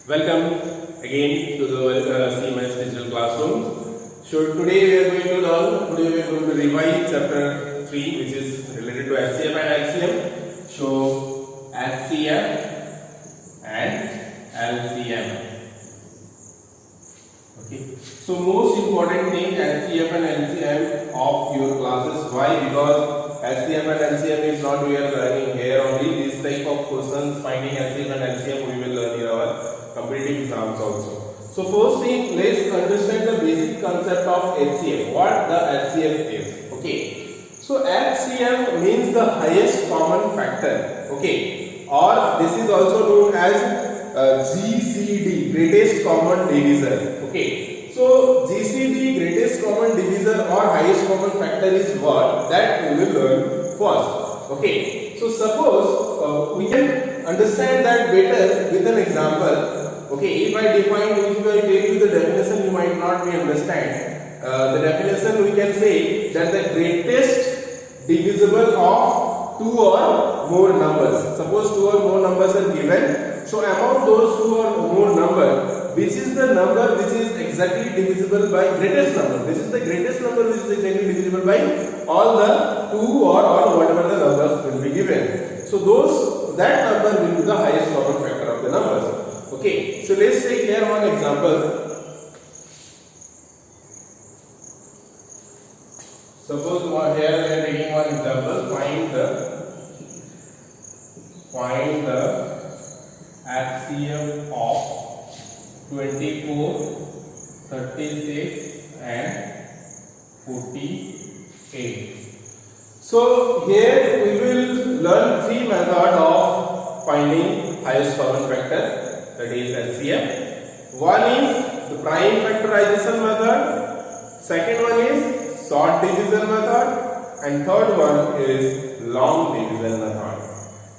Welcome again to the CMS Digital Classroom. So today we are going to revise chapter 3, which is related to HCF and LCM. So HCF and LCM. Okay. So most important thing, HCF and LCM of your classes. Why? Because HCF and LCM is not we are learning here only. This type of questions finding HCF and LCM we will learn in our competitive exams also. So first thing, let's understand the basic concept of HCF. What the HCF is. Okay. So HCF means the highest common factor. Okay. Or this is also known as GCD, greatest common divisor. Okay. So GCD, greatest common divisor or highest common factor is what that we will learn first. Okay. So suppose we can understand that better with an example. Okay, if I tell you the definition, you might not be understand. The definition we can say that the greatest divisible of two or more numbers. Suppose two or more numbers are given. So among those two or more numbers, which is the number which is exactly divisible by greatest number? This is the greatest number which is exactly divisible by all the two or all whatever the numbers will be given. So that number will be the highest common factor of the numbers. Okay, so let's take here one example. Suppose here we are taking one example. Find the HCF of 24, 36 and 48. So here we will learn three methods of finding highest common factor, that is HCF. One is the prime factorization method, second one is short division method, and third one is long division method.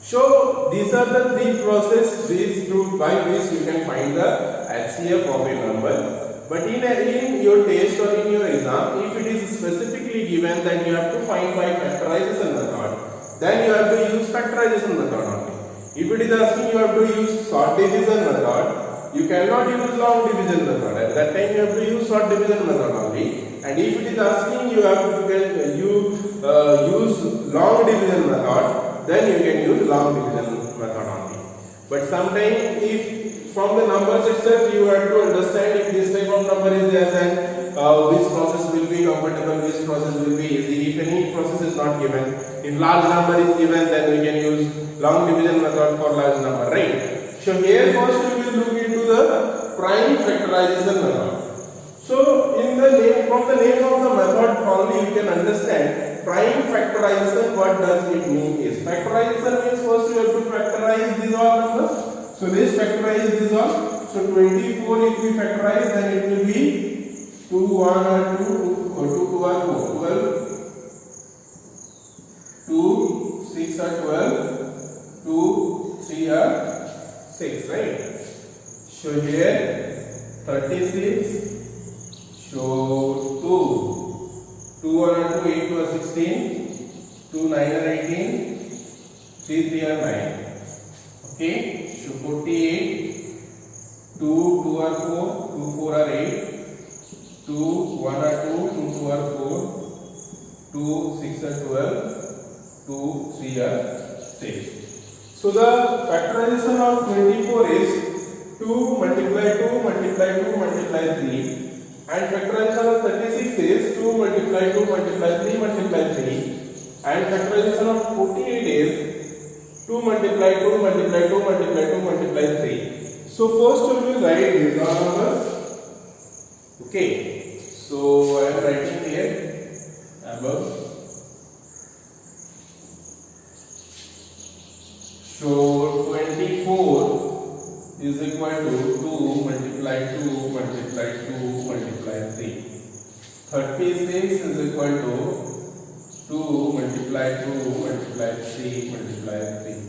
So these are the three processes by which you can find the HCF of a number. But in your test or in your exam, if it is specifically given that you have to find by factorization method, then you have to use factorization method only. If it is asking you have to use short division method, you cannot use long division method. At that time you have to use short division method only. And if it is asking you have to use long division method, then you can use long division method only. But sometimes if from the numbers itself you have to understand if this type of number is there, then which process will be comfortable, which process will be easy. If any process is not given, if large number is given, then we can use long division method for large number, right? So here first we will look into the prime factorization method. So from the name of the method only you can understand prime factorization. What does it mean is factorization means first you have to factorize these all numbers. So let's factorize these all. So 24 if we factorize, then it will be 2 1 or 2 2 or 4 12 2 6 or 12 2 3 or 6, right? So here 36. So 2 or 2 8 or 16 2 9 or 18 3 3 or 9. Okay, so 48 2 2 or 4 2 4 or 8 2 1 or 2 2 2 or 4 2 6 or 12 2 3 or 6. So the factorization of 24 is 2 multiply 2 multiply 2 multiply 3, and factorization of 36 is 2 multiply 2 multiply 3 multiply 3, and factorization of 48 is 2 multiply 2 multiply 2 multiply 2 multiply 3. So first we will write these numbers. Okay, so I am writing here above. So 24 is equal to 2 multiply 2 multiply 2 multiply 3. 36 is equal to 2 multiply 2 multiply 3 multiply 3.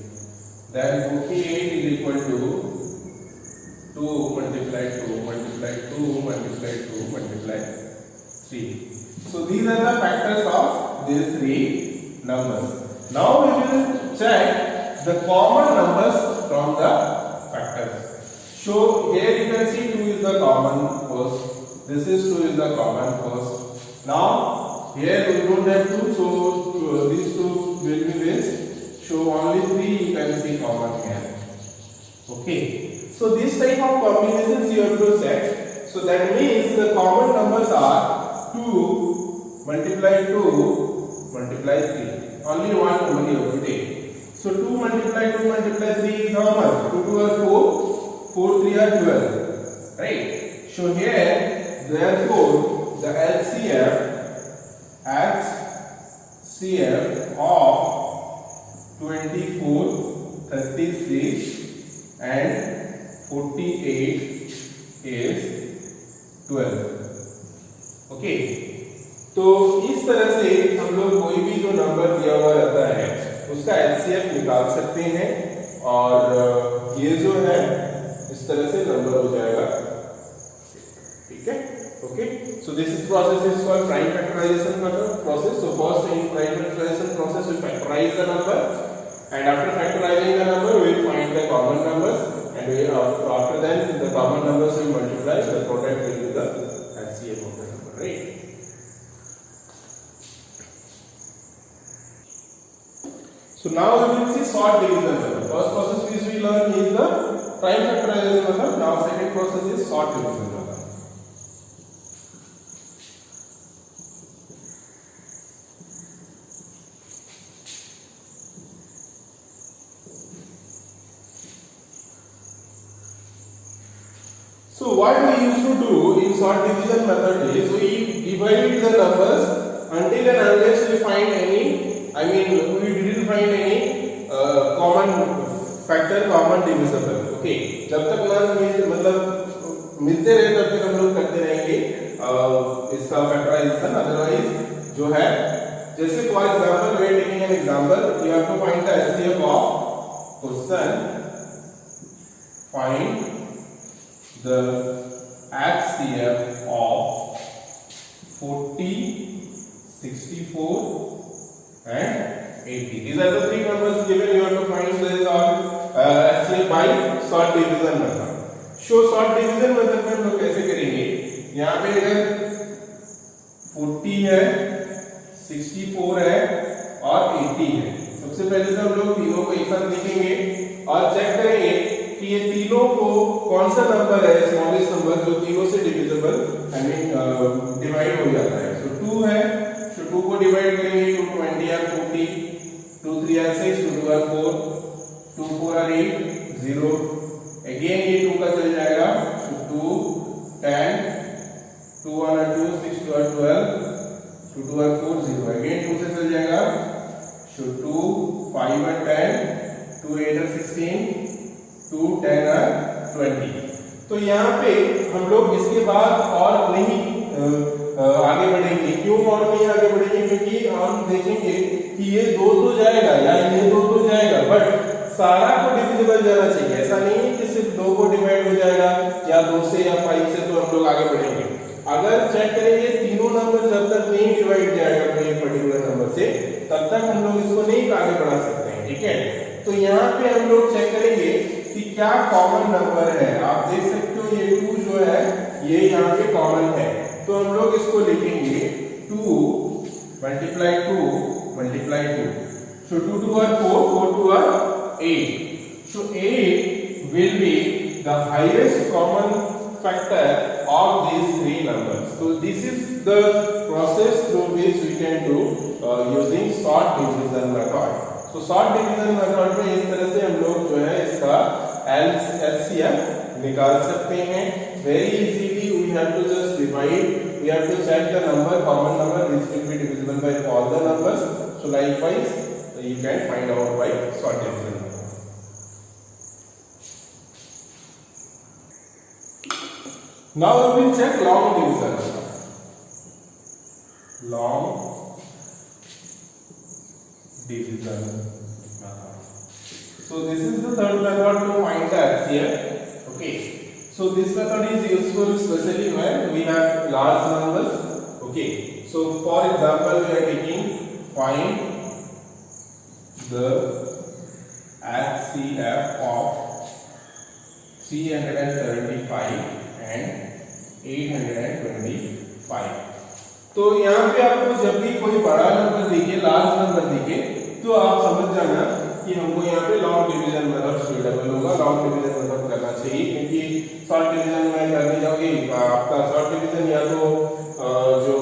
Then 48 is equal to 2 multiply 2 multiply 2 multiply 2 multiply 3. So these are the factors of these three numbers. Now we will check the common numbers from the factors. So here you can see 2 is the common first. This is 2 is the common first. Now here we don't have 2, so these 2 will be waste. So only 3 you can see common here. Okay. So this type of combinations you have to set. So that means the common numbers are 2 multiply 2 multiply 3. Only one number you have to take. So 2 multiply 2 multiply 3 is how much? 2 2 are 4. 4 3 are 12, right? So here, therefore, the HCF of 24, 36 and 48 is 12. Okay? तो इस तरह से हम लोग कोई भी जो number दिया हुआ रहता है उसका HCF निकाल सकते हैं और ये जो है इस तरह से नंबर हो जाएगा, ठीक है? Okay, so this is process is called prime factorisation process. So first in prime factorization process we factorize the number and after factorizing the number we will find the common numbers and we after then the common numbers will multiply, the product will be the HCF of the number, right? So now we will see sort division method. First process which we learn is the prime factorization method. Now second process is sort division method. So what we used to do in sort division method is we divide the numbers until and unless we find any, we didn't find any common factor, common divisible. Okay, जब तक मतलब मिलते रहे तब तक हम लोग करते रहेंगे इसका फैक्टराइजेशन. अदरवाइज जो है, जैसे for example we are taking an example, you have to find the HCF of question, find the HCF of 40, 64 and 80. These are the three numbers given. You have to find this all HCF by sort division method. So sort division method में हम लोग कैसे करेंगे? यहाँ पे अगर 40 है, 64 है और 80 है, सबसे पहले तो हम लोग तीनों को एक साथ लिखेंगे और चेक करेंगे कि ये तीनों को कौन सा नंबर है, स्मॉलेस्ट नंबर जो तीनों से डिविजिबल डिवाइड हो जाता है. सो 2 है, सो 2 को डिवाइड करेंगे, 2 20 are 40, 2 3 are 6, 2 2 are 4, 2 4 are 8, 0. Again ये 2 का चल जाएगा, सो 2 10, 2 1 are 2, 6 2 are 12, 2 2 are 4, 0. अगेन 2 से चल जाएगा, सो 2 5 are 10, 2 8 are 16, 2 10 are 20. तो यहाँ पे हम लोग इसके बाद और नहीं आगे बढ़ेंगे. क्यों और नहीं आगे बढ़ेंगे? क्योंकि हम देखेंगे कि ये 2 तो जाएगा या ये 2 तो जाएगा, बट सारा को डिविजिबल जाना चाहिए. ऐसा नहीं है कि सिर्फ 2 को डिवाइड हो जाएगा या 2 से या 5 से, तो हम लोग आगे बढ़ेंगे. अगर चेक करेंगे तीनों नंबर जब तक नहीं डिवाइड जाएगा कोई पर्टिकुलर नंबर से, तब तक हम लोग इसको नहीं आगे बढ़ा सकते हैं, ठीक है? तो यहाँ पे हम लोग चेक करेंगे कि क्या कॉमन नंबर है. आप देख सकते हो ये 2 जो है ये यहाँ पे कॉमन है, तो हम लोग इसको लिखेंगे 2 multiply 2 multiply 2. So 2 2 are 4, 4 2 are 8. So 8 will be the highest common factor of these three numbers. So this is the process through which we can do using sort division method. तो sort division method में इस तरह से हम लोग जो है इसका LCM निकाल सकते हैं. Very easily we have to just divide, we have to check the number, common number which will be divisible by all the numbers. So likewise you can find out by sort division method. Now we will check long division method. Long division method. So this is the third method to find the HCF. Okay. So this method is useful especially when we have large numbers. Okay. So for example, we are taking find the HCF of 375 and 825। तो यहाँ पे आपको जब भी कोई बड़ा number दिखे, large number दिखे, तो आप समझ जाना कि हमको यहाँ पे लॉन्ग डिवीजन मेथड सुटेबल होगा, लॉन्ग डिवीजन मेथड करना चाहिए। क्योंकि शॉर्ट डिवीजन में करने जाओगे आपका शॉर्ट डिवीजन या तो जो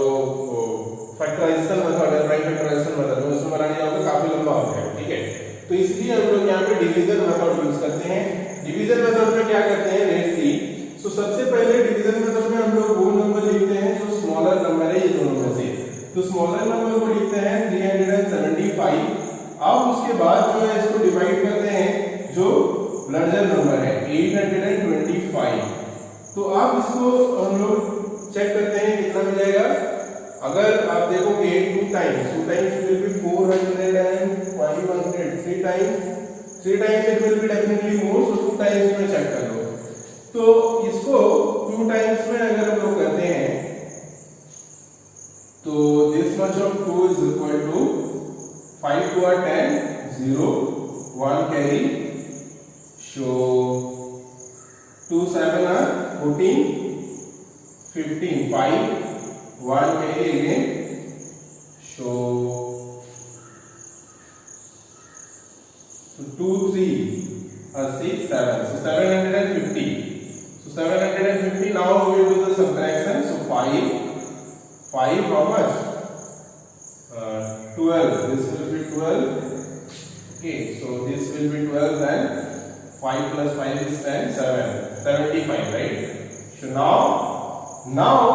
फैक्टराइजेशन मेथड है, प्राइम फैक्टराइजेशन मेथड है, उसमें बनाने जाओगे काफी लंबा हो जाएगा, ठीक है। तो इसलिए हम लोग यहाँ पे डिवीजन मेथड यूज करते हैं। डिवीजन मेथड में क्या करते हैं, लेट्स सी। सो सबसे पहले डिवीजन मेथड में हम लोग वो नंबर लिखते हैं जो स्मॉलर नंबर है, ये दोनों में से। तो स्मॉलर नंबर को लिखते हैं 375। अब उसके बाद जो है इसको डिवाइड करते हैं जो लार्जर नंबर है 825। तो आप इसको हम लोग चेक करते हैं कितना मिल जाएगा। अगर आप देखोगे 2 times will be 400 and 500, 3 times it will be definitely more, so 2 times में चेक कर लो। तो इसको 2 टाइम्स में अगर हम लोग करते हैं तो this much of 2 is equal to 5 to 10, 0, 1 carry, so 2 7 are 14, 15, 5, 1 carry again, so 2 3 6 7, so 750. So 750. Now we will do the subtraction. So 5 how much? 12. This will be 12. Okay, so this will be 12, then 5 plus 5 is 10, 75, right? So now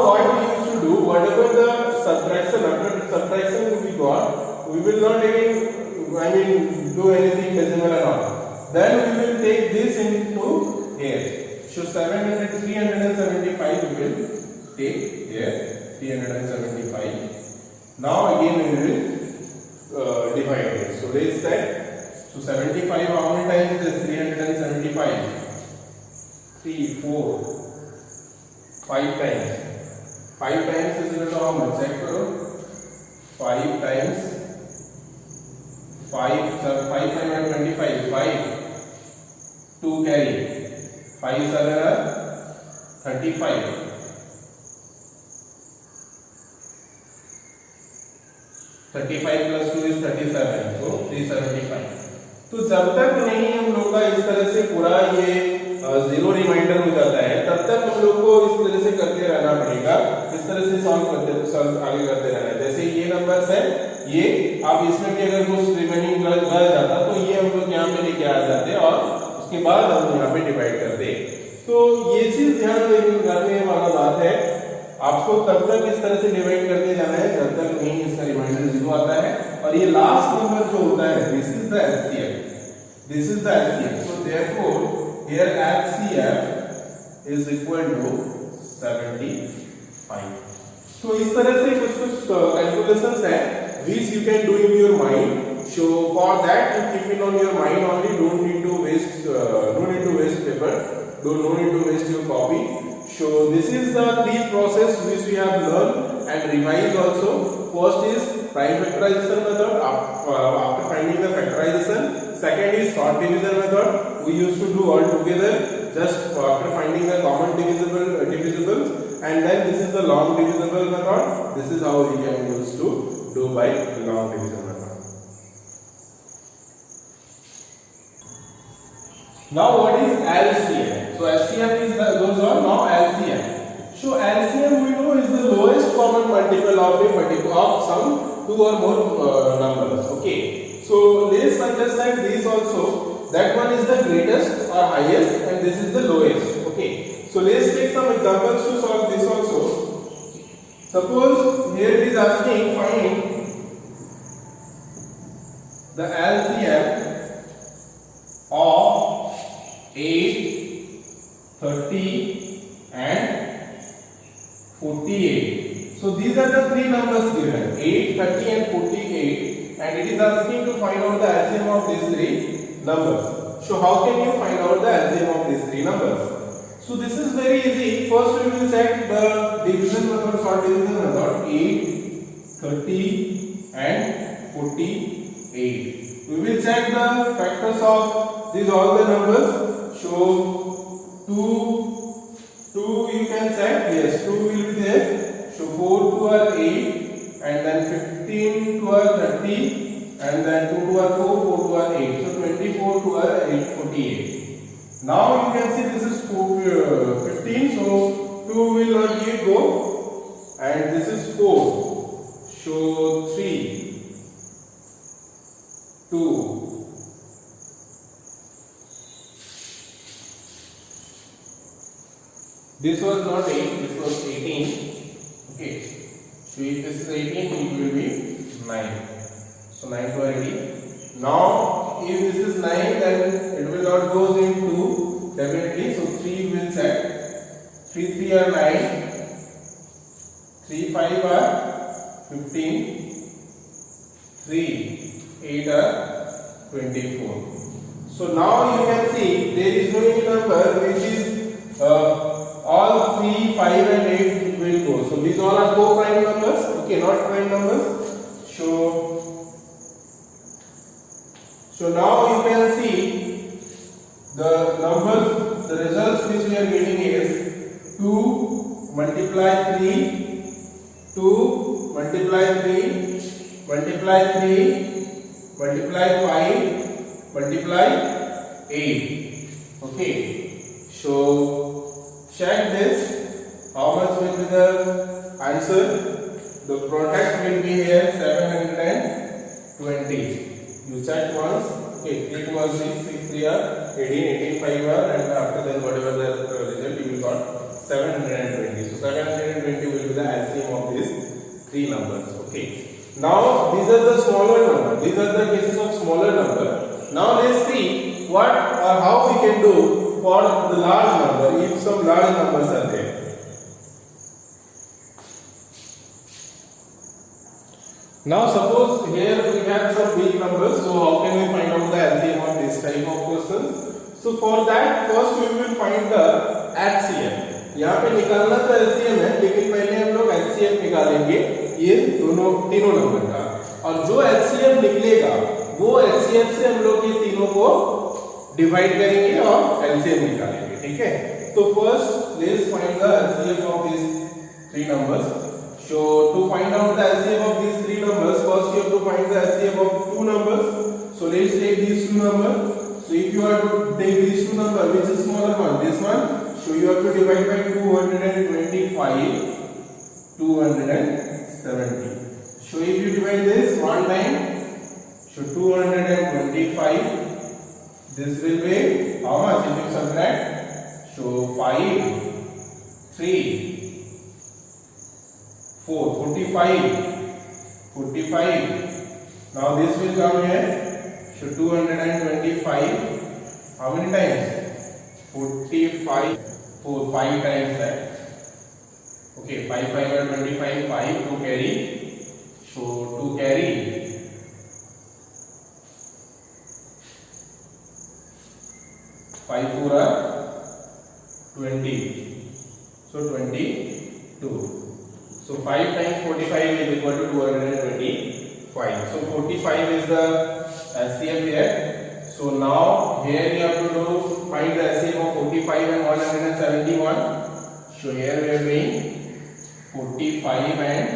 what we used to do, whatever the subtraction, after the subtraction we got, we will not again do anything decimal and all. Then we will take this into here. So 375 we will take here, 375. Now again we will divide it. So let's say, so 75 how many times is 375? 3, 4, 5 times. 5 times is equal to how much? Check करो. 5 times 5 525. 5 2 carry. 5 7 are 35. 35 plus 2 is 37, so 375. तो जब तक नहीं हम लोग का इस तरह से पूरा ये जीरो रिमाइंडर हो जाता है, तब तक हम लोग को इस तरह से करते रहना पड़ेगा। इस तरह से सॉल्व आगे करते रहना है। जैसे ये नंबर्स है, ये आप इसमें भी अगर कुछ रिमेनिंग रह जाता तो ये हम लोग यहाँ पे लेके आ जाते और उसके बाद हम यहाँ पे डिवाइड करते। तो ये चीज ध्यान रखने वाला बात है, आपको तब तक इस तरह से डिवाइड करते जाना है जब तक नहीं इसका रिमाइंडर 0 आता है। और ये लास्ट नंबर जो होता है, this is the HCF, so therefore here HCF is equal to 75। तो इस तरह से कुछ कैलकुलेशंस है which you can do in your mind. So for that you keep it on your mind only, don't need to waste paper, no need to waste your copy. So this is the 3 process which we have learned and revised also. First is prime factorization method after finding the factorization. Second is short division method, we used to do all together just after finding the common divisibles, and then this is the long divisible method. This is how we can use to do by long division method. Now what is LCM? So LCM is those are now LCM. So LCM we know is the lowest common multiple of some 2 or more numbers. Okay. So let's understand this also. That one is the greatest or highest, and this is the lowest. Okay. So let's take some examples to solve this also. Suppose here it is asking find the LCM of 8, 30 and 48. So these are the 3 numbers given, 8, 30 and 48, and it is asking to find out the LCM of these 3 numbers. So how can you find out the LCM of these 3 numbers? So this is very easy. First we will check the division method, short division method, 8, 30 and 48. We will check the factors of these all the numbers. So 2 you can check. Yes, 2 will be there. So 4 2 are 8, and then 15 2 are 30, and then 2 2 are 4, 4 2 are 8. So 24 2 are 8, 48. Now you can see this is 15. So 2 will not give go, and this is 4. So 3 2. This was not 8, this was 18. Okay. So if this is 18, it will be 9. So 9 to 18. Now, if this is 9, then it will not go into definitely. So 3 will check. 3 3 are 9. 3 5 are 15. 3 8 are 24. So now you can see there is no any number which is all 3, 5 and 8 will go. So these all are co-prime numbers, okay, not prime numbers. So now you can see the numbers, the results which we are getting is 2 multiply 3, 2 multiply 3, multiply 3, multiply 5, multiply 8. Okay, so check this. How much will be the answer? The product will be here 720. You check once. Okay, 3 2 are 6, 6 3 are 18, 18 5 are, and after that whatever the result you will got 720. So 720 will be the LCM of these three numbers. Okay. Now these are the smaller numbers. These are the cases of smaller number. Now let's see what or how we can do for the large number if some large numbers are there. Now suppose here we have some big numbers, so how can we find out the LCM of this type of questions? So for that first we will find the HCM. यहाँ पे निकालना तो LCM है, लेकिन पहले हम लोग HCM निकालेंगे ये तीनों नंबर का, और जो HCM निकलेगा वो HCM से हम लोग ये तीनों को डिवाइड करेंगे और LCM निकालेंगे. ठीक है, तो first let's find the LCM of these three numbers. So to find out the LCM of these three numbers, first you have to find the LCM of two numbers. So let's take these two numbers. So if you are to take these two numbers, which is smaller one, this one, so you have to divide by 225, 270. So if you divide this one time, so 225, this will be how much if you subtract? So 5, 3, 4, 45. Now this will come here. So 225. How many times? 45. 4, 5 times that. Okay, 5 5 are 25. 5 to carry. So to carry 5 4 are 20. So 22. So 5 times 45 is equal to 225. So 45 is the LCM here. So now here you have to find the LCM of 45 and 171. So here we are doing 45 and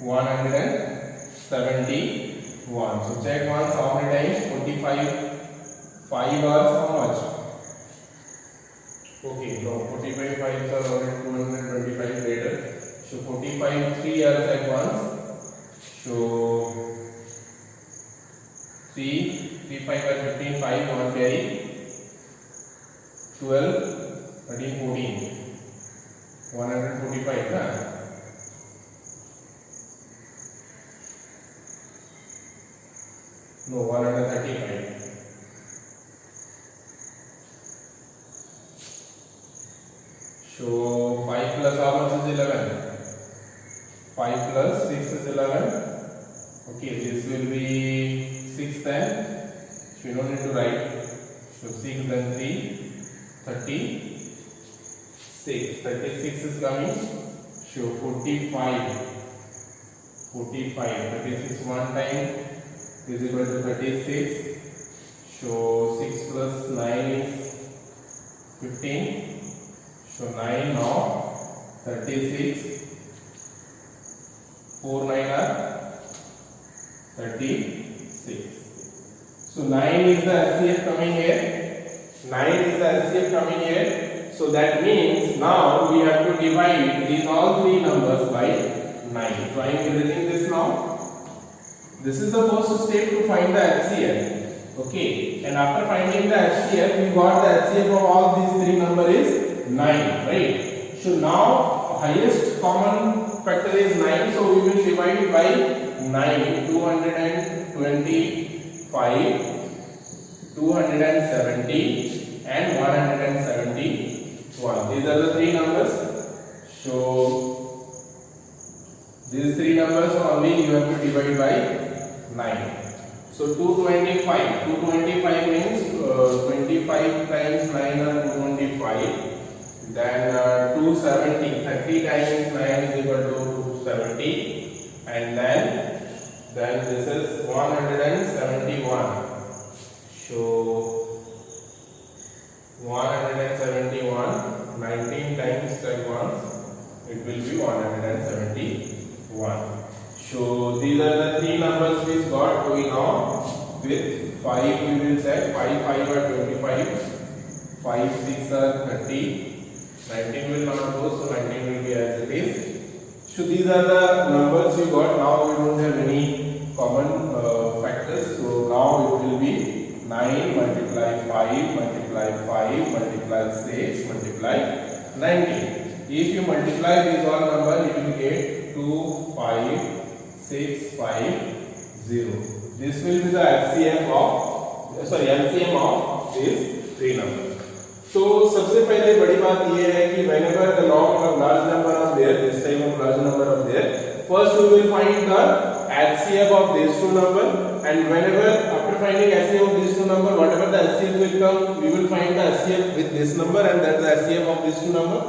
171. So check once how many times 45. 5 hours how much? Okay, no, 45 5s are already 225 later. So 45 3 hours at once. So 3 5 are 15, 5 1 carry, 12 13 14, 145 huh? No, 135. So 5 plus how much is 11? 5 plus 6 is 11. Okay, this will be 6 then. So you don't need to write. So 6 then 3, 36. 36 is coming. So 45. 36 one time is equal to 36. So 6 plus 9 is 15. So 9 now 36, 4 9 are 36. So 9 is the HCF coming here. 9 is the HCF coming here. So that means now we have to divide these all three numbers by 9. So I am erasing this now. This is the first step to find the HCF. Okay. And after finding the HCF, we got the HCF of all these three numbers is 9, right? So now highest common factor is 9. So we will divide by 9. 225, 270 and 171. These are the three numbers. So these three numbers only you have to divide by 9. So 225 means 25 times 9 are 225. Then 270, 30 times 9 is equal to 270. And then this is 171. So 171, 19 times 1, it will be 171. So these are the three numbers we got going on. With 5 we will set 5 5 are 25, 5 6 are 30, 19 will not go, so 19 will be as it is. So these are the numbers we got. Now we don't have any common factors. So now it will be 9 multiply 5 multiply 5 multiply 6 multiply 19. If you multiply these all numbers, you will get 25650. This will be the LCM of these three numbers. So सबसे पहले बड़ी बात ये है कि whenever the large number of there, this type of large number of there, first we will find the HCF of these two number, and whenever after finding HCF of these two number, whatever the HCF will come, we will find the HCF with this number, and that the HCF of these two number.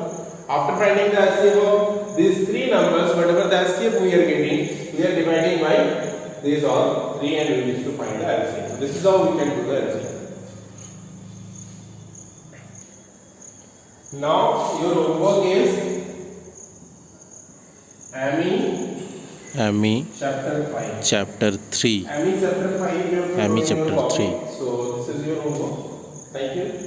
After finding the HCF of these three numbers, whatever the HCF we are getting, we are dividing by these all three, and we wish to find the LCM. So this is how we can do the LCM. Now your homework is AMI chapter 5. Chapter 3. AMI chapter 5. AMI chapter 3. So this is your homework. Thank you.